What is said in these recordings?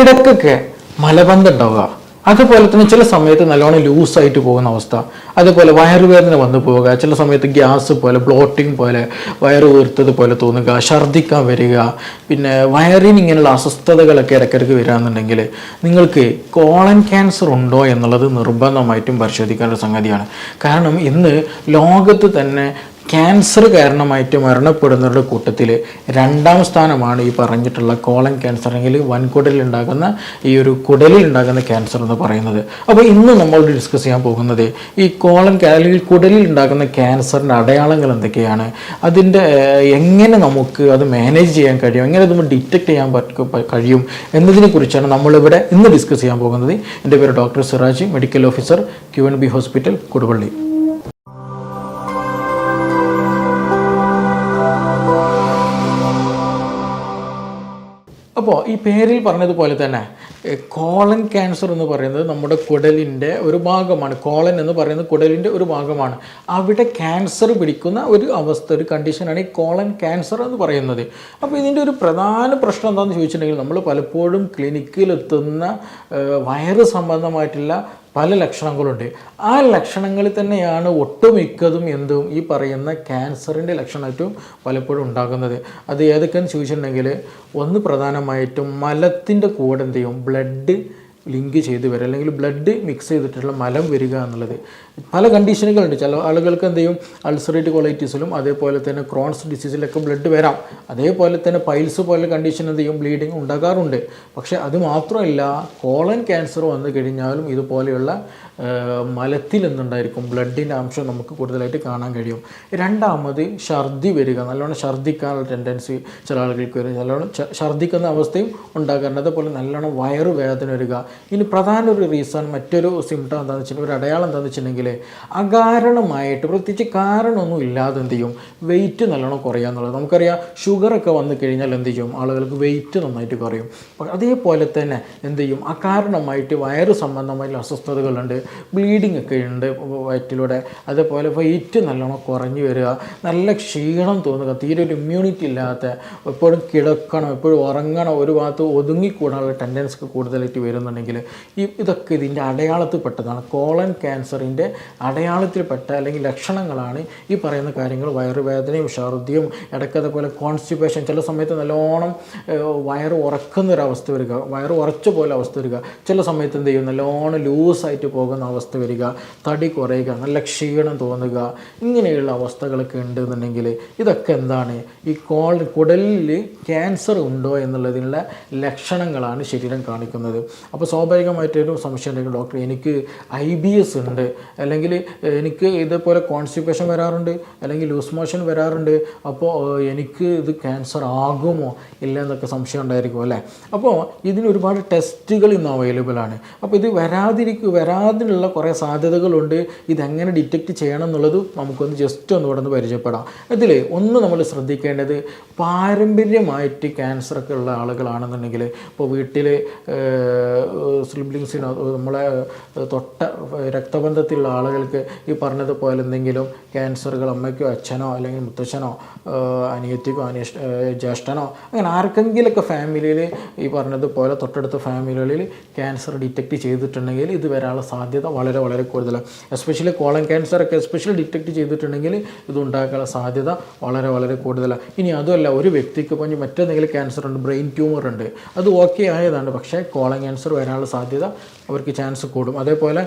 ഇടയ്ക്കൊക്കെ മലബന്ധം ഉണ്ടാവുക, അതുപോലെ തന്നെ ചില സമയത്ത് നല്ലോണം ലൂസായിട്ട് പോകുന്ന അവസ്ഥ, അതുപോലെ വയറുവേദന വന്നു പോവുക, ചില സമയത്ത് ഗ്യാസ് പോലെ ബ്ലോട്ടിങ് പോലെ വയറ് വീർത്തത് പോലെ തോന്നുക, ഛർദ്ദിക്കാൻ വരിക, പിന്നെ വയറിന് ഇങ്ങനെയുള്ള അസ്വസ്ഥതകളൊക്കെ ഇടയ്ക്കിടയ്ക്ക് വരികയാണെന്നുണ്ടെങ്കിൽ നിങ്ങൾക്ക് കോളൻ ക്യാൻസർ ഉണ്ടോ എന്നുള്ളത് നിർബന്ധമായിട്ടും പരിശോധിക്കേണ്ട ഒരു സംഗതിയാണ്. കാരണം ഇന്ന് ലോകത്ത് തന്നെ ക്യാൻസർ കാരണമായിട്ട് മരണപ്പെടുന്നവരുടെ കൂട്ടത്തിൽ 2ാം സ്ഥാനമാണ് ഈ പറഞ്ഞിട്ടുള്ള കോളൻ ക്യാൻസർ, അല്ലെങ്കിൽ വൻകുടലിൽ ഉണ്ടാകുന്ന ഈ ഒരു കുടലിൽ ഉണ്ടാകുന്ന ക്യാൻസർ എന്ന് പറയുന്നത്. അപ്പോൾ ഇന്ന് നമ്മൾ ഡിസ്കസ് ചെയ്യാൻ പോകുന്നത് ഈ അല്ലെങ്കിൽ കുടലിൽ ഉണ്ടാകുന്ന ക്യാൻസറിൻ്റെ അടയാളങ്ങൾ എന്തൊക്കെയാണ്, അതിൻ്റെ എങ്ങനെ നമുക്ക് അത് മാനേജ് ചെയ്യാൻ കഴിയും, എങ്ങനെ നമ്മൾ ഡിറ്റക്ട് ചെയ്യാൻ കഴിയും എന്നതിനെ കുറിച്ചാണ് നമ്മളിവിടെ ഇന്ന് ഡിസ്കസ് ചെയ്യാൻ പോകുന്നത്. എൻ്റെ പേര് doctor Siraj, medical officer QNB hospital Koduvally. അപ്പോൾ ഈ പേരിൽ പറഞ്ഞതുപോലെ തന്നെ കോളൻ ക്യാൻസർ എന്ന് പറയുന്നത് നമ്മുടെ കുടലിൻ്റെ ഒരു ഭാഗമാണ്. കോളൻ എന്ന് പറയുന്നത് കുടലിൻ്റെ ഒരു ഭാഗമാണ്. അവിടെ ക്യാൻസർ പിടിക്കുന്ന ഒരു അവസ്ഥ, ഒരു കണ്ടീഷനാണ് ഈ കോളൻ ക്യാൻസർ എന്ന് പറയുന്നത്. അപ്പോൾ ഇതിൻ്റെ ഒരു പ്രധാന പ്രശ്നം എന്താണെന്ന് ചോദിച്ചിട്ടുണ്ടെങ്കിൽ, നമ്മൾ പലപ്പോഴും ക്ലിനിക്കിലെത്തുന്ന വയറ് സംബന്ധമായിട്ടുള്ള പല ലക്ഷണങ്ങളുണ്ട്. ആ ലക്ഷണങ്ങളിൽ തന്നെയാണ് ഒട്ടുമിക്കതും ഈ പറയുന്ന ക്യാൻസറിൻ്റെ ലക്ഷണമായിട്ടും പലപ്പോഴും ഉണ്ടാകുന്നത്. അത് ഏതൊക്കെയെന്ന് ചോദിച്ചിട്ടുണ്ടെങ്കിൽ, ഒന്ന് പ്രധാനമായിട്ടും മലത്തിൻ്റെ കൂടെ ബ്ലഡ് ലിങ്ക് ചെയ്ത് വരിക, അല്ലെങ്കിൽ ബ്ലഡ് മിക്സ് ചെയ്തിട്ടുള്ള മലം വരിക എന്നുള്ളത്. പല കണ്ടീഷനുകളുണ്ട്. ചില ആളുകൾക്ക് അൾസറേറ്റീവ് കൊളൈറ്റിസിലും അതേപോലെ തന്നെ ക്രോൺസ് ഡിസീസിലൊക്കെ ബ്ലഡ് വരാം. അതേപോലെ തന്നെ പൈൽസ് പോലെ കണ്ടീഷൻ ബ്ലീഡിങ് ഉണ്ടാകാറുണ്ട്. പക്ഷേ അത് മാത്രമല്ല, കോളൻ ക്യാൻസർ വന്നു കഴിഞ്ഞാലും ഇതുപോലെയുള്ള മലത്തിൽ എന്തുണ്ടായിരിക്കും, ബ്ലഡിൻ്റെ അംശം നമുക്ക് കൂടുതലായിട്ട് കാണാൻ കഴിയും. 2ാമത് ഛർദി വരിക, നല്ലോണം ഛർദ്ദിക്കാനുള്ള ടെൻഡൻസി ചില ആളുകൾക്ക് വരും, നല്ലോണം ഛർദ്ദിക്കുന്ന അവസ്ഥയും ഉണ്ടാകാറുണ്ട്. അതേപോലെ നല്ലോണം വയറുവേദന വരിക. ഇനി പ്രധാന ഒരു റീസൺ, മറ്റൊരു സിംറ്റം എന്താണെന്ന് വെച്ചിട്ടുണ്ടെങ്കിൽ, ഒരു അടയാളം എന്താണെന്ന് വെച്ചിട്ടുണ്ടെങ്കിൽ, അകാരണമായിട്ട് പ്രത്യേകിച്ച് കാരണമൊന്നും ഇല്ലാതെ വെയിറ്റ് നല്ലോണം കുറയുക എന്നുള്ളത്. നമുക്കറിയാം, ഷുഗറൊക്കെ വന്നു കഴിഞ്ഞാൽ ആളുകൾക്ക് വെയിറ്റ് നന്നായിട്ട് കുറയും. അതേപോലെ തന്നെ അകാരണമായിട്ട് വയറ് സംബന്ധമായിട്ടുള്ള അസ്വസ്ഥതകളുണ്ട്, ബ്ലീഡിങ് ഒക്കെ ഉണ്ട് വയറ്റിലൂടെ. അതേപോലെ വെയിറ്റ് നല്ലോണം കുറഞ്ഞു വരിക, നല്ല ക്ഷീണം തോന്നുക, തീരെ ഒരു ഇമ്മ്യൂണിറ്റി ഇല്ലാത്ത, എപ്പോഴും കിടക്കണം, എപ്പോഴും ഉറങ്ങണം, ഒരു ഭാഗത്ത് ഒതുങ്ങിക്കൂടാനുള്ള ടെൻഡൻസി കൂടുതലായിട്ട് വരുന്നുണ്ടെങ്കിൽ ഇതൊക്കെ ഇതിൻ്റെ അടയാളത്തിൽപ്പെട്ടതാണ്. കോളൻ ക്യാൻസറിൻ്റെ അടയാളത്തിൽപ്പെട്ട അല്ലെങ്കിൽ ലക്ഷണങ്ങളാണ് ഈ പറയുന്ന കാര്യങ്ങൾ. വയറുവേദനയും ഛർദിയും, ഇടയ്ക്ക് അതേപോലെ കോൺസ്റ്റിപ്പേഷൻ, ചില സമയത്ത് നല്ലോണം വയറ് ഉറക്കുന്നൊരവസ്ഥ വരിക, വയറ് ഉറച്ച പോലെ അവസ്ഥ വരിക, ചില സമയത്ത് നല്ലോണം ലൂസായിട്ട് പോകുന്ന അവസ്ഥ വരിക, തടി കുറയുക, നല്ല ക്ഷീണം തോന്നുക, ഇങ്ങനെയുള്ള അവസ്ഥകളൊക്കെ ഉണ്ടെന്നുണ്ടെങ്കിൽ ഇതൊക്കെ എന്താണ്, ഈ കുടലിൽ ക്യാൻസർ ഉണ്ടോ എന്നുള്ളതിനുള്ള ലക്ഷണങ്ങളാണ് ശരീരം കാണിക്കുന്നത്. അപ്പോൾ സ്വാഭാവികമായിട്ടൊരു സംശയം ഉണ്ടെങ്കിൽ, ഡോക്ടർ എനിക്ക് IBS ഉണ്ട്, അല്ലെങ്കിൽ എനിക്ക് ഇതേപോലെ കോൺസ്റ്റിപ്പേഷൻ വരാറുണ്ട്, അല്ലെങ്കിൽ ലൂസ് മോഷൻ വരാറുണ്ട്, അപ്പോൾ എനിക്ക് ഇത് ക്യാൻസർ ആകുമോ ഇല്ല എന്നൊക്കെ സംശയം ഉണ്ടായിരിക്കും അല്ലേ. അപ്പോൾ ഇതിന് ഒരുപാട് ടെസ്റ്റുകൾ ഇന്ന് അവൈലബിൾ ആണ്. അപ്പോൾ ഇത് വരാതിനുള്ള കുറേ സാധ്യതകളുണ്ട്. ഇതെങ്ങനെ ഡിറ്റക്റ്റ് ചെയ്യണം എന്നുള്ളത് നമുക്കൊന്ന് ജസ്റ്റ് ഒന്ന് ഇവിടെ നിന്ന് പരിചയപ്പെടാം. ഇതിൽ ഒന്ന് നമ്മൾ ശ്രദ്ധിക്കേണ്ടത്, പാരമ്പര്യമായിട്ട് ക്യാൻസറൊക്കെ ഉള്ള ആളുകളാണെന്നുണ്ടെങ്കിൽ, ഇപ്പോൾ വീട്ടിൽ സിബ്ലിങ്സിനോ നമ്മളെ തൊട്ട രക്തബന്ധത്തിലുള്ള ആളുകൾക്ക് ഈ പറഞ്ഞതുപോലെ എന്തെങ്കിലും ക്യാൻസറുകൾ അമ്മയ്ക്കോ അച്ഛനോ അല്ലെങ്കിൽ മുത്തച്ഛനോ അനിയത്തിക്കോ ജ്യേഷ്ഠനോ അങ്ങനെ ആർക്കെങ്കിലൊക്കെ ഫാമിലിയിൽ ഈ പറഞ്ഞതുപോലെ തൊട്ടടുത്ത ഫാമിലികളിൽ ക്യാൻസർ ഡിറ്റക്റ്റ് ചെയ്തിട്ടുണ്ടെങ്കിൽ ഇത് വരാനുള്ള സാധ്യത വളരെ വളരെ കൂടുതലാണ്. എസ്പെഷ്യലി കോളൻ ക്യാൻസറൊക്കെ എസ്പെഷ്യലി ഡിറ്റക്റ്റ് ചെയ്തിട്ടുണ്ടെങ്കിൽ ഇത് ഉണ്ടാക്കാനുള്ള സാധ്യത വളരെ വളരെ കൂടുതലാണ്. ഇനി അതുമല്ല, ഒരു വ്യക്തിക്ക് ഇപ്പോൾ മറ്റെന്തെങ്കിലും ക്യാൻസർ ഉണ്ട്, ബ്രെയിൻ ട്യൂമർ ഉണ്ട്, അത് ഓക്കെ ആയതാണ്, പക്ഷേ കോളൻ ക്യാൻസർ വരാനുള്ള സാധ്യത അവർക്ക് ചാൻസ് കൂടും. അതേപോലെ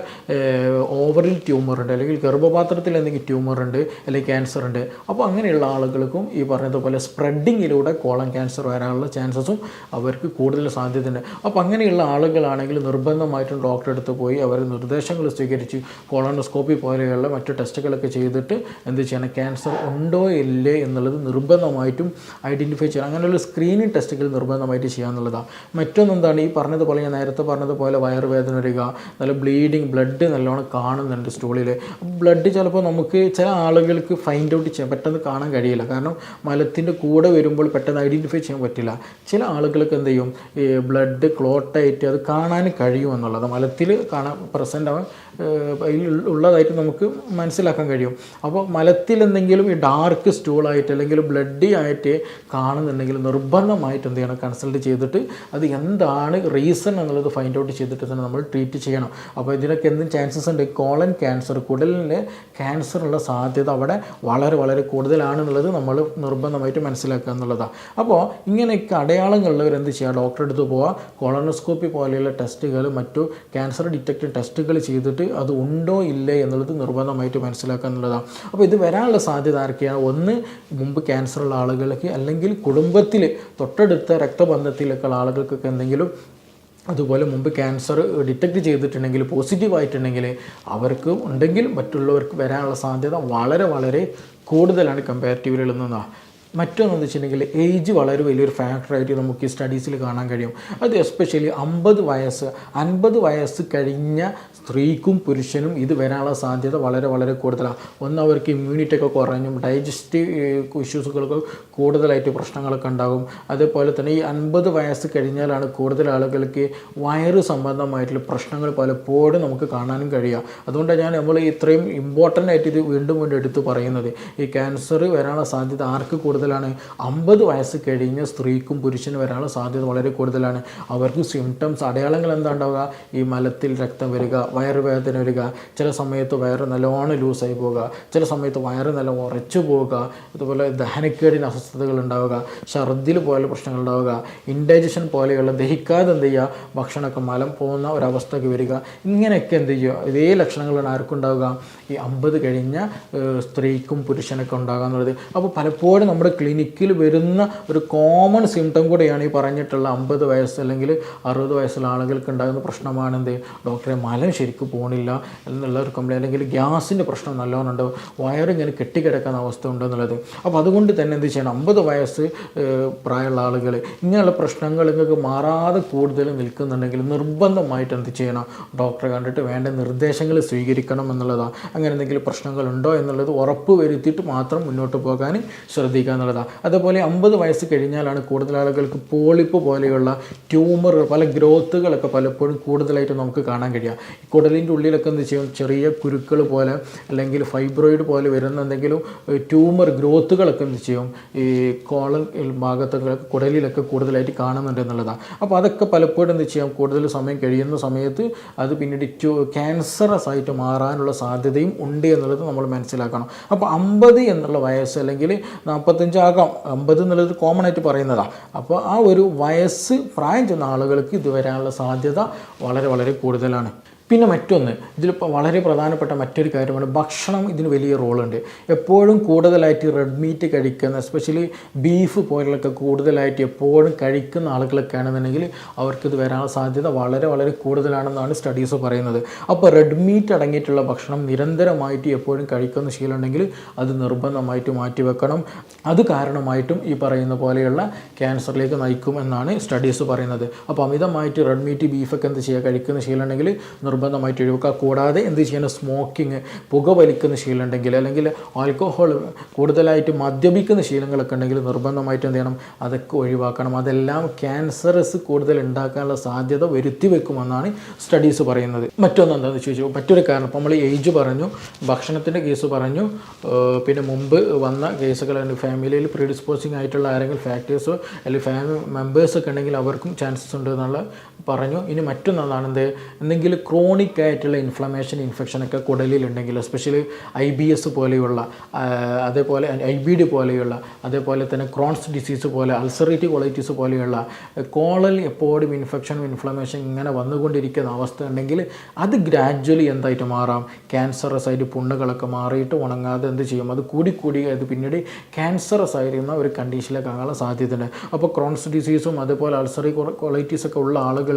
ഓവറിൽ ട്യൂമർ ഉണ്ട്, അല്ലെങ്കിൽ ഗർഭപാത്രത്തിൽ എന്തെങ്കിലും ട്യൂമർ ഉണ്ട്, അല്ലെങ്കിൽ ക്യാൻസർ ഉണ്ട്. അപ്പോൾ അങ്ങനെയുള്ള ആളുകൾക്കും ഈ പറഞ്ഞതുപോലെ സ്പ്രെഡിങ്ങിലൂടെ കോളൻ ക്യാൻസർ വരാനുള്ള ചാൻസസും അവർക്ക് കൂടുതൽ സാധ്യതയുണ്ട്. അപ്പോൾ അങ്ങനെയുള്ള ആളുകളാണെങ്കിൽ നിർബന്ധമായിട്ടും ഡോക്ടറെ അടുത്ത് പോയി അവർ നിർദ്ദേശങ്ങൾ സ്വീകരിച്ച് കോളോണോസ്കോപ്പി പോലെയുള്ള മറ്റു ടെസ്റ്റുകളൊക്കെ ചെയ്തിട്ട് എന്ത് ചെയ്യണം, ക്യാൻസർ ഉണ്ടോ ഇല്ലേ എന്നുള്ളത് നിർബന്ധമായിട്ടും ഐഡൻറ്റിഫൈ ചെയ്യണം. അങ്ങനെയുള്ള സ്ക്രീനിങ് ടെസ്റ്റുകൾ നിർബന്ധമായിട്ട് ചെയ്യാമെന്നുള്ളതാണ്. മറ്റൊന്നെന്താണ്, ഈ പറഞ്ഞതുപോലെ ഞാൻ നേരത്തെ പറഞ്ഞതുപോലെ വയറുവേദന വരിക, നല്ല ബ്ലീഡിങ്, ബ്ലഡ് നല്ലോണം കാണുന്നുണ്ട് സ്റ്റൂളിൽ. ബ്ലഡ് ചിലപ്പോൾ നമുക്ക് ചില ആളുകൾക്ക് ഫൈൻഡ് ഔട്ട് ചെയ്യാൻ പെട്ടെന്ന് കാണാൻ കഴിയില്ല, കാരണം മലത്തിൻ്റെ കൂടെ വരുമ്പോൾ പെട്ടെന്ന് ഐഡൻറ്റിഫൈ ചെയ്യാൻ പറ്റില്ല. ചില ആളുകൾക്ക് എന്ത് ചെയ്യും, ഈ ബ്ലഡ് ക്ലോട്ടായിട്ട് അത് കാണാൻ കഴിയുമെന്നുള്ളത് മലത്തിൽ കാണാൻ പ്രസൻ്റ് ആവാൻ ഉള്ളതായിട്ട് നമുക്ക് മനസ്സിലാക്കാൻ കഴിയും. അപ്പോൾ മലത്തിൽ എന്തെങ്കിലും ഈ ഡാർക്ക് സ്റ്റൂളായിട്ട് അല്ലെങ്കിൽ ബ്ലഡി ആയിട്ട് കാണുന്നുണ്ടെങ്കിൽ നിർബന്ധമായിട്ട് എന്ത് ചെയ്യണം, കൺസൾട്ട് ചെയ്തിട്ട് അത് എന്താണ് റീസൺ എന്നുള്ളത് ഫൈൻഡ് ഔട്ട് ചെയ്തിട്ട് തന്നെ നമ്മൾ ട്രീറ്റ് ചെയ്യണം. അപ്പോൾ ഇതിനൊക്കെ എന്തും ചാൻസസ് ഉണ്ട്. കോളൻ ക്യാൻസർ, കുടലിന് ക്യാൻസറുള്ള സാധ്യത അവിടെ വളരെ വളരെ കൂടുതലാണെന്നുള്ളത് നമ്മൾ നിർബന്ധമായിട്ട് മനസ്സിലാക്കുക എന്നുള്ളതാണ്. അപ്പോൾ ഇങ്ങനെയൊക്കെ അടയാളങ്ങളുള്ളവർ എന്ത് ചെയ്യുക, ഡോക്ടറെ അടുത്ത് പോവുക, കോളനോസ്കോപ്പി പോലെയുള്ള ടെസ്റ്റുകൾ, മറ്റു ക്യാൻസർ ഡിറ്റക്റ്റഡ് ടെസ്റ്റുകൾ ചെയ്തിട്ട് അത് ഉണ്ടോ ഇല്ലേ എന്നുള്ളത് നിർബന്ധമായിട്ട് മനസ്സിലാക്കുക എന്നുള്ളതാണ്. അപ്പോൾ ഇത് വരാനുള്ള സാധ്യത ആർക്കെയാണ്? ഒന്ന്, മുമ്പ് ക്യാൻസറുള്ള ആളുകൾക്ക്, അല്ലെങ്കിൽ കുടുംബത്തിൽ തൊട്ടടുത്ത രക്തബന്ധത്തിലൊക്കെ ഉള്ള ആളുകൾക്കൊക്കെ എന്തെങ്കിലും അതുപോലെ മുമ്പ് ക്യാൻസർ ഡിറ്റക്റ്റ് ചെയ്തിട്ടുണ്ടെങ്കിൽ, പോസിറ്റീവായിട്ടുണ്ടെങ്കിൽ അവർക്ക് ഉണ്ടെങ്കിൽ മറ്റുള്ളവർക്ക് വരാനുള്ള സാധ്യത വളരെ വളരെ കൂടുതലാണ് കമ്പാരിറ്റീവിൽ നിന്നാണ്. മറ്റൊന്നെന്ന് വെച്ചിട്ടുണ്ടെങ്കിൽ ഏജ് വളരെ വലിയൊരു ഫാക്ടറായിട്ട് നമുക്ക് ഈ സ്റ്റഡീസിൽ കാണാൻ കഴിയും. അത് എസ്പെഷ്യലി 50 വയസ്സ് കഴിഞ്ഞ സ്ത്രീക്കും പുരുഷനും ഇത് വരാനുള്ള സാധ്യത വളരെ വളരെ കൂടുതലാണ്. ഒന്ന്, അവർക്ക് ഇമ്മ്യൂണിറ്റി ഒക്കെ കുറഞ്ഞും ഡൈജസ്റ്റീവ് ഇഷ്യൂസുകൾക്ക് കൂടുതലായിട്ട് പ്രശ്നങ്ങളൊക്കെ ഉണ്ടാകും. അതേപോലെ തന്നെ ഈ 50 വയസ്സ് കഴിഞ്ഞാലാണ് കൂടുതൽ ആളുകൾക്ക് വയറ് സംബന്ധമായിട്ടുള്ള പ്രശ്നങ്ങൾ പലപ്പോഴും നമുക്ക് കാണാനും കഴിയുക. അതുകൊണ്ടാണ് നമ്മൾ ഇത്രയും ഇമ്പോർട്ടൻ്റ് ആയിട്ട് ഇത് വീണ്ടും വീണ്ടും എടുത്ത് പറയുന്നത്. ഈ ക്യാൻസർ വരാനുള്ള സാധ്യത ആർക്ക് കൂടുതലാണ്? 50 വയസ്സ് കഴിഞ്ഞ സ്ത്രീക്കും പുരുഷനും വരാനുള്ള സാധ്യത വളരെ കൂടുതലാണ്. അവർക്ക് സിംറ്റംസ്, അടയാളങ്ങൾ എന്താ ഉണ്ടാവുക? ഈ മലത്തിൽ രക്തം വരിക, വയറുവേദന വരിക, ചില സമയത്ത് വയറ് നല്ലോണം ലൂസായി പോവുക, ചില സമയത്ത് വയറ് നല്ല ഉറച്ചു പോവുക, അതുപോലെ ദഹനക്കേടിന് അസ്വസ്ഥതകൾ ഉണ്ടാവുക, ഛർദിൽ പോലെ പ്രശ്നങ്ങൾ ഉണ്ടാവുക, ഇൻഡൈജഷൻ പോലെയുള്ള ദഹിക്കാതെ എന്ത് ചെയ്യുക, ഭക്ഷണമൊക്കെ മലം പോകുന്ന ഒരവസ്ഥയ്ക്ക് വരിക. ഇങ്ങനെയൊക്കെ എന്ത് ചെയ്യുക, ഇതേ ലക്ഷണങ്ങളാണ് ആർക്കുണ്ടാവുക? ഈ 50 കഴിഞ്ഞ സ്ത്രീക്കും പുരുഷനൊക്കെ ഉണ്ടാകുക എന്നുള്ളത്. അപ്പോൾ പലപ്പോഴും നമ്മുടെ ക്ലിനിക്കിൽ വരുന്ന ഒരു കോമൺ സിംറ്റം കൂടെയാണ് ഈ പറഞ്ഞിട്ടുള്ള 50 വയസ്സ് അല്ലെങ്കിൽ 60 വയസ്സുള്ള ആളുകൾക്ക് ഉണ്ടാകുന്ന പ്രശ്നമാണെന്ത്, ഡോക്ടറെ മലം ശരിക്കും പോകണില്ല എന്നുള്ള ഒരു കംപ്ലൈൻറ്റ്, അല്ലെങ്കിൽ ഗ്യാസിൻ്റെ പ്രശ്നം നല്ലോണം ഉണ്ട്, വയറിങ്ങനെ കെട്ടിക്കിടക്കുന്ന അവസ്ഥ ഉണ്ടെന്നുള്ളത്. അപ്പോൾ അതുകൊണ്ട് തന്നെ എന്ത് ചെയ്യണം, 50 വയസ്സ് പ്രായമുള്ള ആളുകൾ ഇങ്ങനെയുള്ള പ്രശ്നങ്ങൾ നിങ്ങൾക്ക് മാറാതെ കൂടുതൽ നിൽക്കുന്നുണ്ടെങ്കിൽ നിർബന്ധമായിട്ട് എന്ത് ചെയ്യണം, ഡോക്ടറെ കണ്ടിട്ട് വേണ്ട നിർദ്ദേശങ്ങൾ സ്വീകരിക്കണം എന്നുള്ളതാണ്. അങ്ങനെ എന്തെങ്കിലും പ്രശ്നങ്ങളുണ്ടോ എന്നുള്ളത് ഉറപ്പ് വരുത്തിയിട്ട് മാത്രം മുന്നോട്ട് പോകാൻ ശ്രദ്ധിക്കുക എന്നുള്ളതാണ്. അതുപോലെ 50 വയസ്സ് കഴിഞ്ഞാലാണ് കൂടുതൽ ആളുകൾക്ക് പോളിപ്പ് പോലെയുള്ള ട്യൂമർ, പല ഗ്രോത്തുകളൊക്കെ പലപ്പോഴും കൂടുതലായിട്ട് നമുക്ക് കാണാൻ കഴിയുക. ഈ കുടലിൻ്റെ ഉള്ളിലൊക്കെ എന്ത് ചെയ്യും, ചെറിയ കുരുക്കൾ പോലെ അല്ലെങ്കിൽ ഫൈബ്രോയിഡ് പോലെ വരുന്ന എന്തെങ്കിലും ട്യൂമർ ഗ്രോത്തുകളൊക്കെ എന്ത് ചെയ്യും, ഈ കോളൻ ഭാഗത്തൊക്കെ കുടലിലൊക്കെ കൂടുതലായിട്ട് കാണുന്നുണ്ട് എന്നുള്ളതാണ്. അപ്പോൾ അതൊക്കെ പലപ്പോഴും എന്ത് ചെയ്യാം, കൂടുതൽ സമയം കഴിയുന്ന സമയത്ത് അത് പിന്നീട് ക്യാൻസറസ് ആയിട്ട് മാറാനുള്ള സാധ്യതയും ഉണ്ട് എന്നുള്ളത് നമ്മൾ മനസ്സിലാക്കണം. അപ്പോൾ 50 എന്നുള്ള വയസ്സ് അല്ലെങ്കിൽ 45 ആകാം, 50 എന്നുള്ളത് കോമൺ ആയിട്ട് പറയുന്നതാണ്. അപ്പോൾ ആ ഒരു വയസ്സ് പ്രായം ചെന്ന ആളുകൾക്ക് ഇത് വരാനുള്ള സാധ്യത വളരെ വളരെ കൂടുതലാണ്. പിന്നെ മറ്റൊന്ന്, ഇതിലിപ്പോൾ വളരെ പ്രധാനപ്പെട്ട മറ്റൊരു കാര്യമാണ് ഭക്ഷണം. ഇതിന് വലിയ റോളുണ്ട്. എപ്പോഴും കൂടുതലായിട്ട് റെഡ് മീറ്റ് കഴിക്കുന്ന, എസ്പെഷ്യലി ബീഫ് പോലുള്ളൊക്കെ കൂടുതലായിട്ട് എപ്പോഴും കഴിക്കുന്ന ആളുകളൊക്കെ ആണെന്നുണ്ടെങ്കിൽ അവർക്കിത് വരാനുള്ള സാധ്യത വളരെ വളരെ കൂടുതലാണെന്നാണ് സ്റ്റഡീസ് പറയുന്നത്. അപ്പോൾ റെഡ് മീറ്റ് അടങ്ങിയിട്ടുള്ള ഭക്ഷണം നിരന്തരമായിട്ട് എപ്പോഴും കഴിക്കുന്ന ശീലമുണ്ടെങ്കിൽ അത് നിർബന്ധമായിട്ട് മാറ്റിവെക്കണം. അത് കാരണമായിട്ടും ഈ പറയുന്ന പോലെയുള്ള ക്യാൻസറിലേക്ക് നയിക്കും എന്നാണ് സ്റ്റഡീസ് പറയുന്നത്. അപ്പോൾ അമിതമായിട്ട് റെഡ് മീറ്റ്, ബീഫൊക്കെ എന്ത് ചെയ്യുക, കഴിക്കുന്ന ശീലമുണ്ടെങ്കിൽ നിർബന്ധമായിട്ട് ഒഴിവാക്കുക. കൂടാതെ എന്ത് ചെയ്യണം, സ്മോക്കിങ്, പുക വലിക്കുന്ന ശീലമുണ്ടെങ്കിൽ അല്ലെങ്കിൽ ആൽക്കഹോൾ, കൂടുതലായിട്ട് മദ്യപിക്കുന്ന ശീലങ്ങളൊക്കെ ഉണ്ടെങ്കിൽ നിർബന്ധമായിട്ട് എന്ത് ചെയ്യണം, അതൊക്കെ ഒഴിവാക്കണം. അതെല്ലാം ക്യാൻസറസ് കൂടുതൽ ഉണ്ടാക്കാനുള്ള സാധ്യത വരുത്തി വെക്കുമെന്നാണ് സ്റ്റഡീസ് പറയുന്നത്. മറ്റൊന്ന് എന്താണെന്ന് ചോദിച്ചു, മറ്റൊരു കാരണം, ഇപ്പോൾ നമ്മൾ ഏജ് പറഞ്ഞു, ഭക്ഷണത്തിൻ്റെ കേസ് പറഞ്ഞു, പിന്നെ മുമ്പ് വന്ന കേസുകൾ, ഫാമിലിയിൽ പ്രീഡിസ്പോസിങ് ആയിട്ടുള്ള ആരെങ്കിലും ഫാക്ടേഴ്സോ അല്ലെങ്കിൽ ഫാമിലി മെമ്പേഴ്സൊക്കെ ഉണ്ടെങ്കിൽ അവർക്കും ചാൻസസ് ഉണ്ട് എന്നുള്ള പറഞ്ഞു. ഇനി മറ്റൊന്നാണ് എന്തെങ്കിലും ക്രോണിക് ആയിട്ടുള്ള ഇൻഫെക്ഷനൊക്കെ കുടലിലുണ്ടെങ്കിൽ, എസ്പെഷ്യലി IBS പോലെയുള്ള, അതേപോലെ IBD പോലെയുള്ള, അതേപോലെ തന്നെ ക്രോൺസ് ഡിസീസ് പോലെ, അൾസറേറ്റീവ് കൊളൈറ്റിസ് പോലെയുള്ള കോളൽ എപ്പോഴും ഇൻഫ്ലമേഷൻ ഇങ്ങനെ വന്നുകൊണ്ടിരിക്കുന്ന അവസ്ഥ ഉണ്ടെങ്കിൽ അത് ഗ്രാജ്വലി എന്തായിട്ട് മാറാം, ക്യാൻസറസ് ആയിട്ട് പുണ്ണുകളൊക്കെ മാറിയിട്ട് ഉണങ്ങാതെ എന്ത് ചെയ്യും, അത് കൂടി അത് പിന്നീട് ക്യാൻസറസ് ആയിരുന്ന ഒരു കണ്ടീഷനിലേക്ക് ആകാനുള്ള സാധ്യതയുണ്ട്. അപ്പോൾ ക്രോൺസ് ഡിസീസും അതേപോലെ അൾസറേറ്റീവ് കൊളൈറ്റിസ് ഒക്കെ ഉള്ള ആളുകൾക്ക്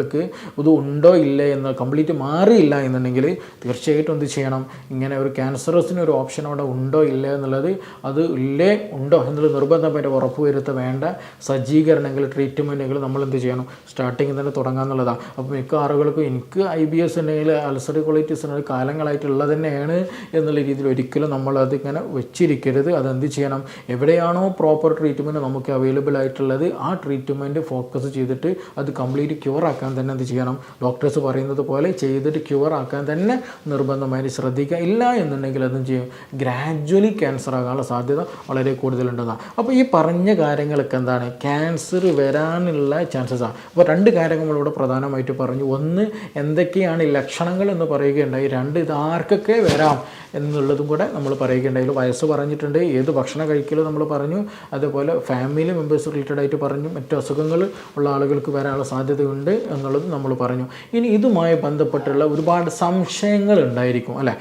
ഇത് ഉണ്ടോ ഇല്ലേ എന്ന് കംപ്ലീറ്റ് മാറിയില്ല എന്നുണ്ടെങ്കിൽ തീർച്ചയായിട്ടും എന്ത് ചെയ്യണം, ഇങ്ങനെ ഒരു ക്യാൻസറസിന് ഒരു ഓപ്ഷൻ അവിടെ ഉണ്ടോ ഇല്ല എന്നുള്ളത്, അത് ഇല്ലേ ഉണ്ടോ എന്നുള്ളത് നിർബന്ധമായിട്ട് ഉറപ്പ് വരുത്ത വേണ്ട സജ്ജീകരണങ്ങൾ, ട്രീറ്റ്മെൻറ്റുകൾ നമ്മൾ എന്ത് ചെയ്യണം, സ്റ്റാർട്ടിങ്ങിൽ തന്നെ തുടങ്ങാമെന്നുള്ളതാണ്. അപ്പോൾ മിക്ക ആളുകൾക്കും എനിക്ക് IBS ഉണ്ടെങ്കിൽ അൾസറി കൊളൈറ്റിസ് ഉണ്ടെങ്കിൽ കാലങ്ങളായിട്ടുള്ളത് തന്നെയാണ് എന്നുള്ള രീതിയിൽ ഒരിക്കലും നമ്മളതിങ്ങനെ വെച്ചിരിക്കരുത്. അതെന്ത് ചെയ്യണം, എവിടെയാണോ പ്രോപ്പർ ട്രീറ്റ്മെൻറ്റ് നമുക്ക് അവൈലബിൾ ആയിട്ടുള്ളത് ആ ട്രീറ്റ്മെൻറ്റ് ഫോക്കസ് ചെയ്തിട്ട് അത് കംപ്ലീറ്റ് ക്യൂർ ആക്കാൻ തന്നെ എന്ത് ചെയ്യണം, ഡോക്ടേഴ്സ് പറയുന്നത് പോലെ ചെയ്തിട്ട് ക്യൂർ ആക്കാൻ തന്നെ നിർബന്ധമായിട്ട് ശ്രദ്ധിക്കുക. ഇല്ല എന്നുണ്ടെങ്കിൽ അതും ചെയ്യും ഗ്രാജ്വലി ക്യാൻസർ ആകാനുള്ള സാധ്യത വളരെ കൂടുതലുണ്ടെന്നാണ്. അപ്പോൾ ഈ പറഞ്ഞ കാര്യങ്ങളൊക്കെ എന്താണ്, ക്യാൻസർ വരാനുള്ള ചാൻസസാണ്. അപ്പോൾ 2 കാര്യങ്ങൾ നമ്മളിവിടെ പ്രധാനമായിട്ട് പറഞ്ഞു. ഒന്ന്, എന്തൊക്കെയാണ് ലക്ഷണങ്ങൾ എന്ന് പറയുകയുണ്ടായി. 2, ഇത് ആർക്കൊക്കെ വരാം എന്നുള്ളതും കൂടെ നമ്മൾ പറയുകയുണ്ടായി. വയസ്സ് പറഞ്ഞിട്ടുണ്ട്, ഏത് ഭക്ഷണം കഴിക്കലും നമ്മൾ പറഞ്ഞു, അതുപോലെ ഫാമിലി മെമ്പേഴ്സ് റിലേറ്റഡ് ആയിട്ട് പറഞ്ഞു, മറ്റു അസുഖങ്ങൾ ഉള്ള ആളുകൾക്ക് വരാനുള്ള സാധ്യതയുണ്ട് എന്നുള്ളത് നമ്മൾ പറഞ്ഞു. ഇനി ഇതുമായി ബന്ധപ്പെട്ടുള്ള ഒരുപാട് സംശയങ്ങൾ ഉണ്ടായിരിക്കും അല്ലേ,